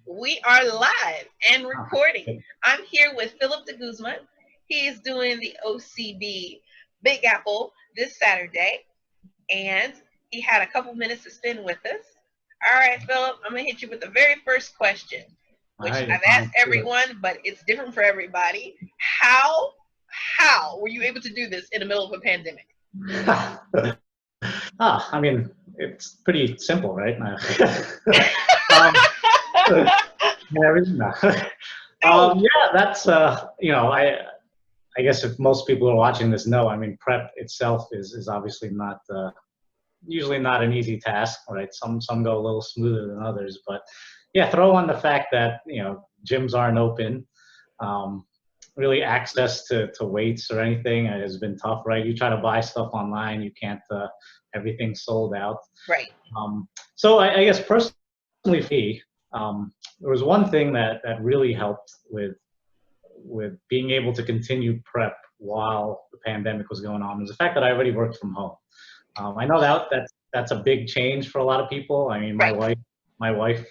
We are live and Ah, recording. good. I'm here with Philip deGuzman. He is doing the OCB Big Apple this Saturday, and he had a couple minutes to spend with us. All right, Philip, I'm going to hit you with the very first question, All which right, I've asked do it. everyone, but it's different for everybody. How were you able to do this in the middle of a pandemic? I mean, it's pretty simple, right? um, and everything. No. Oh, Yeah, that's I guess if most people are watching this know, I mean, prep itself is obviously not usually not an easy task, right? Some go a little smoother than others, but yeah, throw on the fact that gyms aren't open. Um, really access to weights or anything has been tough, right? You try to buy stuff online, you can't, everything's sold out. right. So I guess personally for me, there was one thing that really helped with being able to continue prep while the pandemic was going on was the fact that I already worked from home. I know that's a big change for a lot of people. I mean, Right. my wife,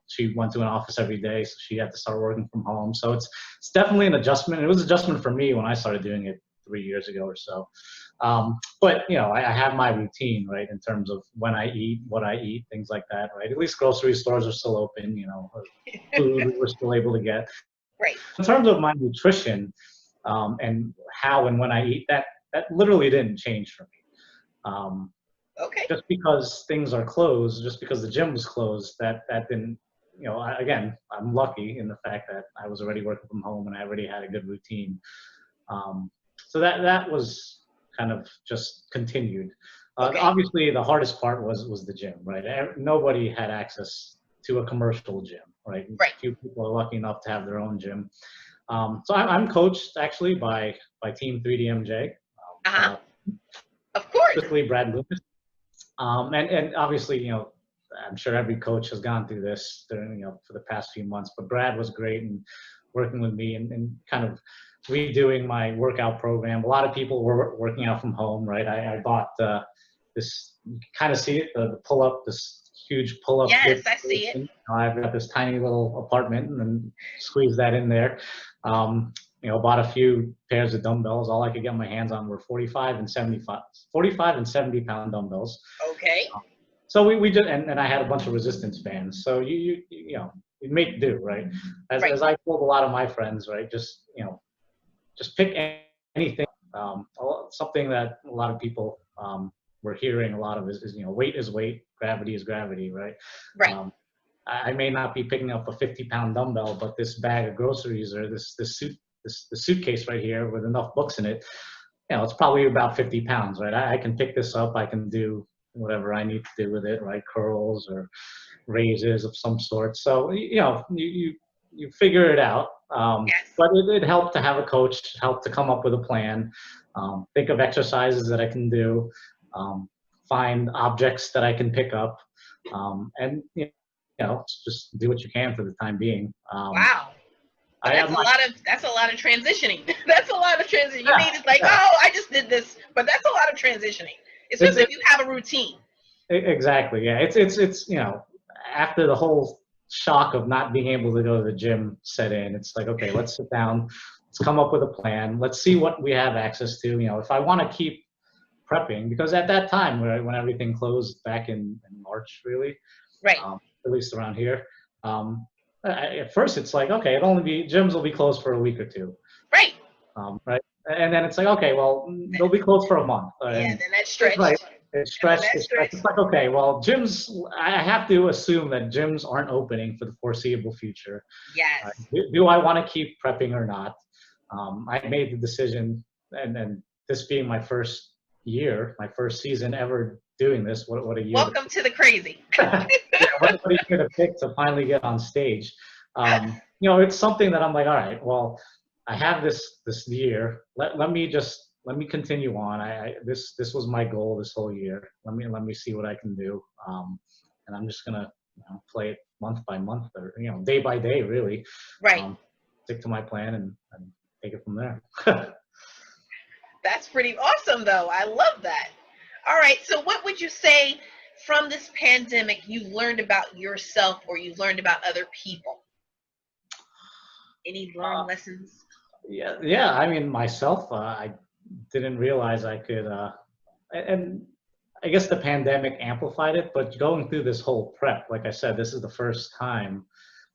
she went to an office every day, so she had to start working from home. So it's definitely an adjustment. It was an adjustment for me when I started doing it 3 years ago or so. But I have my routine, right, in terms of when I eat, what I eat, things like that, right. At least grocery stores are still open. Food we're still able to get. Right. In terms of my nutrition and how and when I eat, that literally didn't change for me. Okay. Just because things are closed, just because the gym was closed, that didn't, again, I'm lucky in the fact that I was already working from home and I already had a good routine. So that was kind of just continued. Okay. Obviously, the hardest part was the gym, right? Nobody had access to a commercial gym, right? Right. Few people are lucky enough to have their own gym. So I'm coached actually by Team 3DMJ. Uh Shout huh. out, Of course. specifically Brad Lucas. And obviously, I'm sure every coach has gone through this during, for the past few months, but Brad was great in working with me and kind of redoing my workout program. A lot of people were working out from home, right? I bought this, you can kind of see it, the pull up, this huge pull up Yes, kit. I see it. I've got this tiny little apartment and then squeeze that in there. Um, bought a few pairs of dumbbells. All I could get my hands on were 45 and 70 pound dumbbells. Okay. So we did, and I had a bunch of resistance bands. So you make do, right? Right. As I told a lot of my friends, right? Just pick anything. Something that a lot of people were hearing a lot of is weight is weight, gravity is gravity, right? Right. Um, I may not be picking up a 50-pound dumbbell, but this bag of groceries or the suitcase right here with enough books in it, it's probably about 50 pounds, right? I can pick this up. I can do whatever I need to do with it, right? Curls or raises of some sort. So, you figure it out. Yes. But it helped to have a coach, help to come up with a plan, think of exercises that I can do, find objects that I can pick up, and, just do what you can for the time being. Wow. But I have my, that's a lot of transitioning. That's a lot of transition. You yeah, mean it's like, yeah. oh, I just did this, but that's a lot of transitioning, It's, especially if you have a routine. Exactly. Yeah. It's after the whole shock of not being able to go to the gym set in, it's like, okay, let's sit down, let's come up with a plan, let's see what we have access to. If I want to keep prepping, because at that time when everything closed back in March, really, Right. at least around here, at first it's like, okay, gyms will be closed for a week or two, Right. right? And then it's like, okay, well, they'll be closed for a month, Yeah. and Then that right, stretched, it's and then stretched, that it's stretched. stretched. It's like, okay, well, gyms, I have to assume that gyms aren't opening for the foreseeable future. Yes. Do I want to keep prepping or not? I made the decision, and this being my first year, my first season ever doing this, what a year to Welcome to the crazy. yeah, what are you going to pick to finally get on stage? It's something that I'm like, all right, well, I have this year. Let me continue on. This was my goal this whole year. Let me see what I can do. And I'm just gonna play it month by month or day by day, really. Right. Um, Stick to my plan and take it from there. That's pretty awesome, though. I love that. All right. So, what would you say from this pandemic you learned about yourself or you learned about other people? Any learned lessons? Yeah. I mean, myself, I didn't realize I could, and I guess the pandemic amplified it. But going through this whole prep, like I said, this is the first time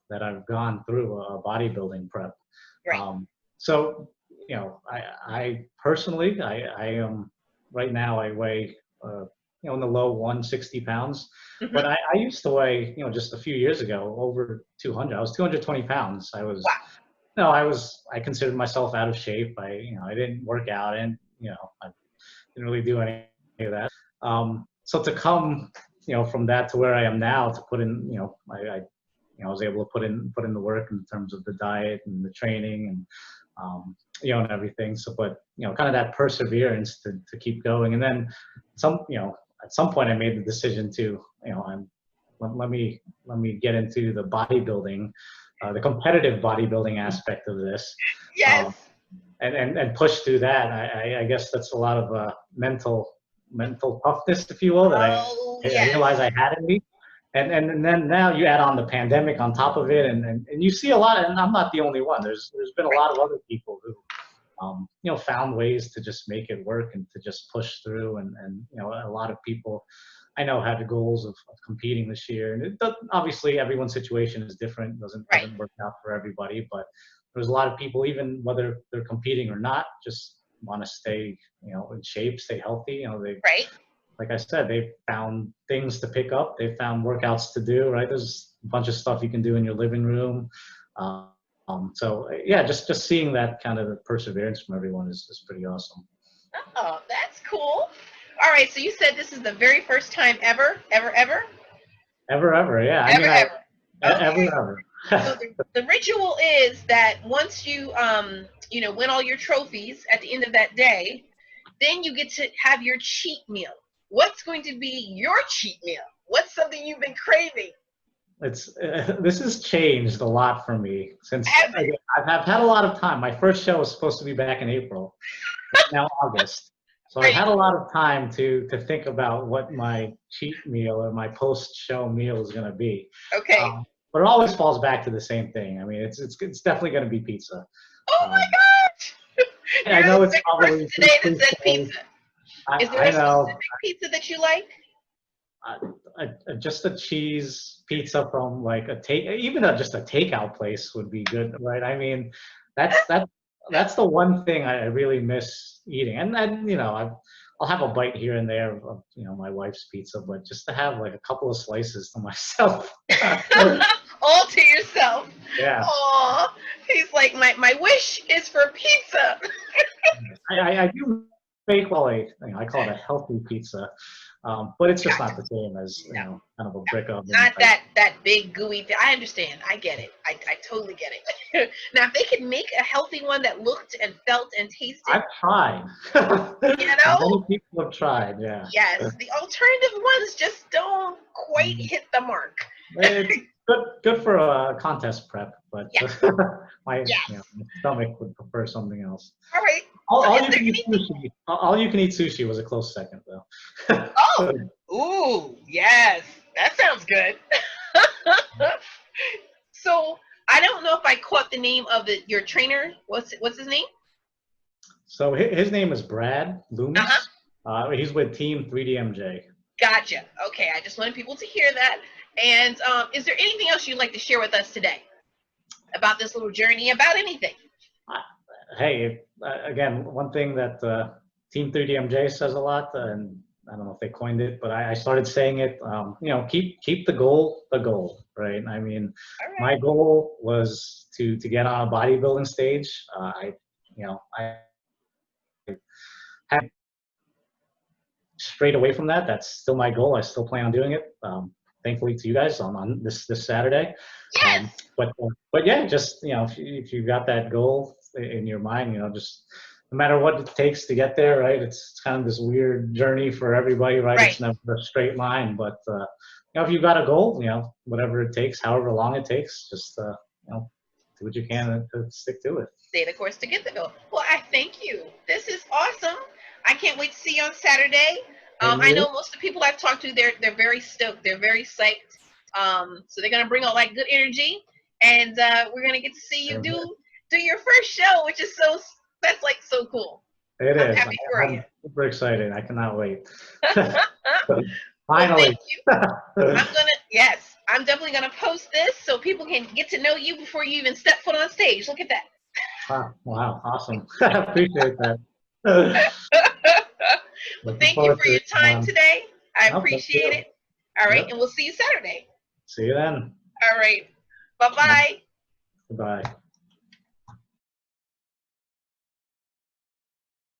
that I've gone through a bodybuilding prep. Right. So, you know, I personally, I am right now. I weigh, in the low 160 pounds. Mhm. But I used to weigh, just a few years ago, over 200. I was 220 pounds. Wow. No, I considered myself out of shape. I didn't work out, and I didn't really do any of that. So to come, from that to where I am now, to put in, I was able to put in the work in terms of the diet and the training and, and everything. So, but, kind of that perseverance to keep going. And then at some point I made the decision to, let me get into the bodybuilding, the competitive bodybuilding aspect of this. Yes. And push through that. I guess that's a lot of mental toughness, if you will, that I realized I had in me. And then now you add on the pandemic on top of it, and you see a lot, and I'm not the only one. There's been a lot of other people who, found ways to just make it work and to just push through, and a lot of people I know had the goals of competing this year, and obviously everyone's situation is different, doesn't work out for everybody, but there's a lot of people, even whether they're competing or not, just want to stay, in shape, stay healthy. Like I said, they found things to pick up. They found workouts to do, right? There's a bunch of stuff you can do in your living room. So yeah, just seeing that kind of perseverance from everyone is pretty awesome. Oh, that's cool. All right, so you said this is the very first time ever? Ever, yeah. Ever. Ever. So the ritual is that once you, win all your trophies at the end of that day, then you get to have your cheat meal. What's going to be your cheat meal? What's something you've been craving? This has changed a lot for me since I've had a lot of time. My first show was supposed to be back in April. It's now August. So I've had a lot of time to think about what my cheat meal or my post-show meal is going to be. Okay. But it always falls back to the same thing. I mean, it's definitely going to be pizza. Oh my gosh! I know it's probably today that said pizza. Is there a specific pizza that you like? Just a cheese pizza from like just a takeout place would be good, right? I mean, that's the one thing I really miss eating, and I'll have a bite here and there of my wife's pizza, but just to have like a couple of slices to myself. All to yourself. Yeah. Aw, he's like, my wish is for pizza. I do make I call it a healthy pizza. But it's just not the same as kind of a brick oven. Not that big gooey thing. I understand. I get it. I totally get it. Now, if they could make a healthy one that looked and felt and tasted. I've tried. Many people have tried. Yeah. Yes, the alternative ones just don't quite hit the mark. It's good for a contest prep, but my stomach would prefer something else. All right. All you can eat sushi was a close second, though. Oh, ooh, yes, that sounds good. So I don't know if I caught the name of your trainer. What's his name? So his name is Brad Loomis. He's with Team 3DMJ. Gotcha. Okay, I just wanted people to hear that. And is there anything else you'd like to share with us today about this little journey, about anything? Hey, again, one thing that Team 3DMJ says a lot, and I don't know if they coined it, but I started saying it, keep the goal, right? I mean, my goal was to get on a bodybuilding stage. I had straight away from that. That's still my goal. I still plan on doing it. Thankfully to you guys on this Saturday. Yes. But yeah, just, if you've got that goal in your mind, just no matter what it takes to get there, right? It's kind of this weird journey for everybody, right? It's never a straight line, but if you've got a goal, whatever it takes, however long it takes, just do what you can to stick to it. Stay the course to get the goal. Well, I thank you. This is awesome. I can't wait to see you on Saturday. I know most of the people I've talked to, they're very stoked. They're very psyched. So they're gonna bring all like good energy, and we're gonna get to see you do your first show, which is that's like so cool. It I'm is. happy for you. Super excited. I cannot wait. Finally. Well, I'm definitely gonna post this so people can get to know you before you even step foot on stage. Look at that. Wow, awesome. Appreciate that. Well, thank you for your time today. I appreciate it. All right, and we'll see you Saturday. See you then. All right. Bye-bye. Goodbye.